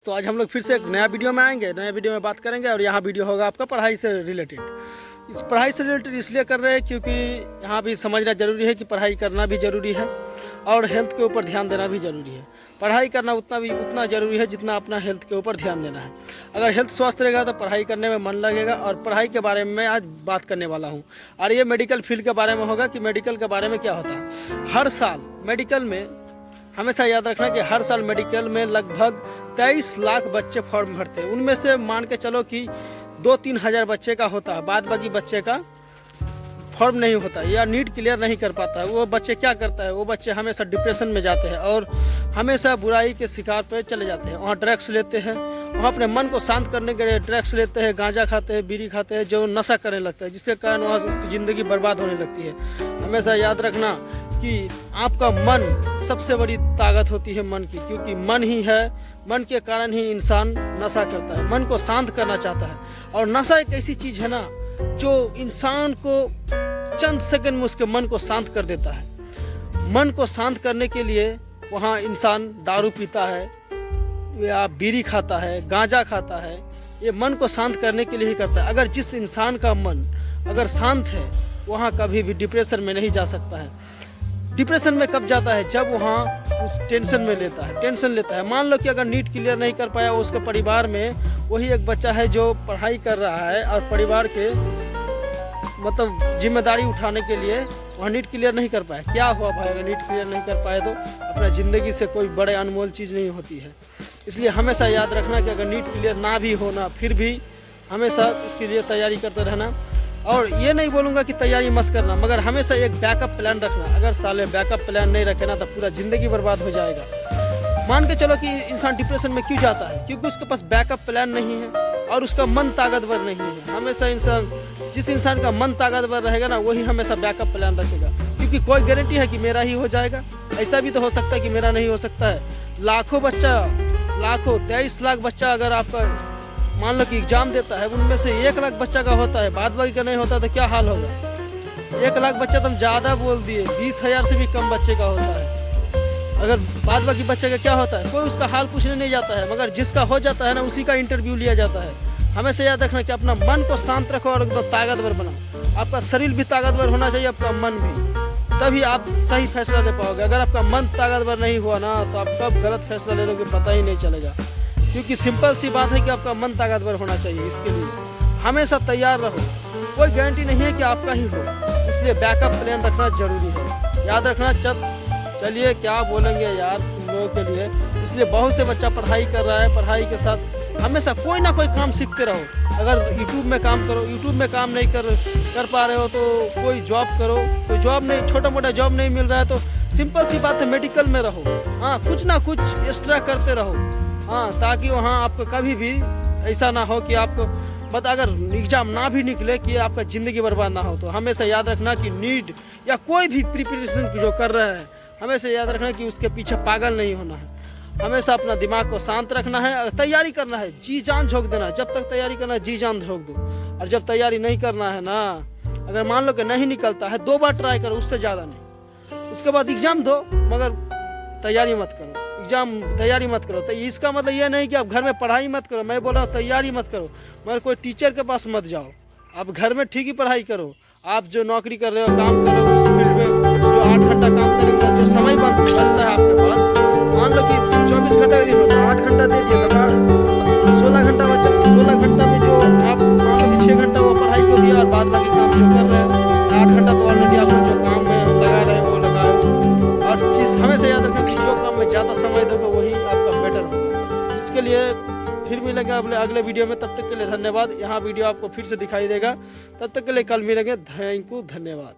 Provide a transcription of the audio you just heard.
तो आज हम लोग फिर से एक नया वीडियो में आएंगे, नया वीडियो में बात करेंगे और यहाँ वीडियो होगा आपका पढ़ाई से रिलेटेड। इस पढ़ाई से रिलेटेड इसलिए कर रहे हैं क्योंकि यहाँ भी समझना ज़रूरी है कि पढ़ाई करना भी ज़रूरी है और हेल्थ के ऊपर ध्यान देना भी ज़रूरी है। पढ़ाई करना उतना ज़रूरी है जितना अपना हेल्थ के ऊपर ध्यान देना है। अगर हेल्थ स्वस्थ रहेगा तो पढ़ाई करने में मन लगेगा। और पढ़ाई के बारे में आज बात करने वाला हूँ और ये मेडिकल फील्ड के बारे में होगा कि मेडिकल के बारे में क्या होता है। हर साल मेडिकल में हमेशा याद रखना कि हर साल मेडिकल में लगभग 23 लाख बच्चे फॉर्म भरते हैं। उनमें से मान के चलो कि 2-3 हज़ार बच्चे का होता है, बाद बाकी बच्चे का फॉर्म नहीं होता या नीट क्लियर नहीं कर पाता है। वो बच्चे क्या करता है, वो बच्चे हमेशा डिप्रेशन में जाते हैं और हमेशा बुराई के शिकार पर चले जाते हैं। वहाँ ड्रग्स लेते हैं, वहाँ अपने मन को शांत करने के लिए ड्रग्स लेते हैं, गांजा खाते हैं, बीड़ी खाते हैं, जो नशा करने लगता है, जिसके कारण वहाँ उसकी ज़िंदगी बर्बाद होने लगती है। हमेशा याद रखना कि आपका मन सबसे बड़ी ताकत होती है, मन की, क्योंकि मन ही है, मन के कारण ही इंसान नशा करता है, मन को शांत करना चाहता है। और नशा एक ऐसी चीज़ है ना जो इंसान को चंद सेकंड में उसके मन को शांत कर देता है। मन को शांत करने के लिए वहाँ इंसान दारू पीता है या बीड़ी खाता है, गांजा खाता है, ये मन को शांत करने के लिए ही करता है। अगर जिस इंसान का मन अगर शांत है वहाँ कभी भी डिप्रेशन में नहीं जा सकता है। डिप्रेशन में कब जाता है, जब वहाँ उस टेंशन लेता है। मान लो कि अगर नीट क्लियर नहीं कर पाया, उसके परिवार में वही एक बच्चा है जो पढ़ाई कर रहा है और परिवार के मतलब जिम्मेदारी उठाने के लिए वहाँ नीट क्लियर नहीं कर पाया। क्या हुआ भाई, अगर नीट क्लियर नहीं कर पाए तो अपना ज़िंदगी से कोई बड़े अनमोल चीज़ नहीं होती है। इसलिए हमेशा याद रखना कि अगर नीट क्लियर ना भी होना फिर भी हमेशा इसके लिए तैयारी करते रहना। और ये नहीं बोलूँगा कि तैयारी मत करना, मगर हमेशा एक बैकअप प्लान रखना। अगर साले बैकअप प्लान नहीं रखे ना तो पूरा ज़िंदगी बर्बाद हो जाएगा। मान के चलो कि इंसान डिप्रेशन में क्यों जाता है, क्योंकि उसके पास बैकअप प्लान नहीं है और उसका मन ताकतवर नहीं है। हमेशा जिस इंसान का मन ताकतवर रहेगा ना वही हमेशा बैकअप प्लान रखेगा, क्योंकि कोई गारंटी है कि मेरा ही हो जाएगा, ऐसा भी तो हो सकता है कि मेरा नहीं हो सकता है। लाखों 23 लाख बच्चा अगर आपका मान लो कि एग्जाम देता है, उनमें से 1 लाख बच्चा का होता है, बाद बाकी का नहीं होता तो क्या हाल होगा। 1 लाख बच्चा तुम ज़्यादा बोल दिए, 20,000 से भी कम बच्चे का होता है। अगर बाद बाकी बच्चे का क्या होता है, कोई उसका हाल पूछने नहीं जाता है, मगर जिसका हो जाता है ना उसी का इंटरव्यू लिया जाता है। हमेशा याद रखना कि अपना मन को शांत रखो और एकदम ताकतवर बनाओ। आपका शरीर भी ताकतवर होना चाहिए, आपका मन भी, तभी आप सही फैसला ले पाओगे। अगर आपका मन ताकतवर नहीं हुआ ना तो आप कब गलत फैसला ले लोगे पता ही नहीं चलेगा। क्योंकि सिंपल सी बात है कि आपका मन ताकतवर होना चाहिए। इसके लिए हमेशा तैयार रहो, कोई गारंटी नहीं है कि आपका ही हो, इसलिए बैकअप प्लान रखना जरूरी है। याद रखना। चलिए क्या बोलेंगे यार तुम लोगों के लिए। इसलिए बहुत से बच्चा पढ़ाई कर रहा है, पढ़ाई के साथ हमेशा कोई ना कोई काम सीखते रहो। अगर यूट्यूब में काम करो, यूट्यूब में काम नहीं कर पा रहे हो तो कोई जॉब करो। कोई जॉब नहीं, छोटा मोटा जॉब नहीं मिल रहा है तो सिंपल सी बात है मेडिकल में रहो। हाँ, कुछ ना कुछ एक्स्ट्रा करते रहो। हाँ, ताकि वहाँ आपको कभी भी ऐसा ना हो कि आपको अगर एग्ज़ाम ना भी निकले कि आपका ज़िंदगी बर्बाद ना हो। तो हमेशा याद रखना कि नीट या कोई भी प्रिपरेशन जो कर रहा है, हमेशा याद रखना कि उसके पीछे पागल नहीं होना है। हमेशा अपना दिमाग को शांत रखना है, तैयारी करना है, जी जान झोंक देना है। जब तक तैयारी करना है जी जान झोंक दो। और जब तैयारी नहीं करना है ना, अगर मान लो कि नहीं निकलता है 2 बार ट्राई करो, उससे ज़्यादा नहीं। उसके बाद एग्ज़ाम दो, मगर तैयारी मत करो। तैयारी मत करो तो इसका मतलब ये नहीं कि आप घर में पढ़ाई मत करो। मैं बोल रहा हूँ तैयारी मत करो, मगर कोई टीचर के पास मत जाओ। आप घर में ठीक ही पढ़ाई करो। आप जो नौकरी कर रहे हो, काम कर रहे हो, उस फील्ड में जो 8 घंटा काम करेंगे, जो समय बचता है आपके पास, मान लो कि 24 घंटा का दिन हो तो 8 घंटा दे दिए तो 16 घंटा बचा। 16 घंटा में जो आप मान लो कि 6 घंटा वो पढ़ाई को दिया और बाद बाकी काम जो कर रहे हो 8 घंटा तो ऑलरेडी आप जो काम में लगा रहे हो वो लगाओ। और चीज़ हमेशा याद रखें कि जो काम में ज़्यादा समय दोगे वही आपका बेटर होगा। इसके लिए फिर मिलेंगे अगले वीडियो में। तब तक के लिए धन्यवाद। यहाँ वीडियो आपको फिर से दिखाई देगा। तब तक के लिए कल मिलेंगे। थैंक यू, धन्यवाद।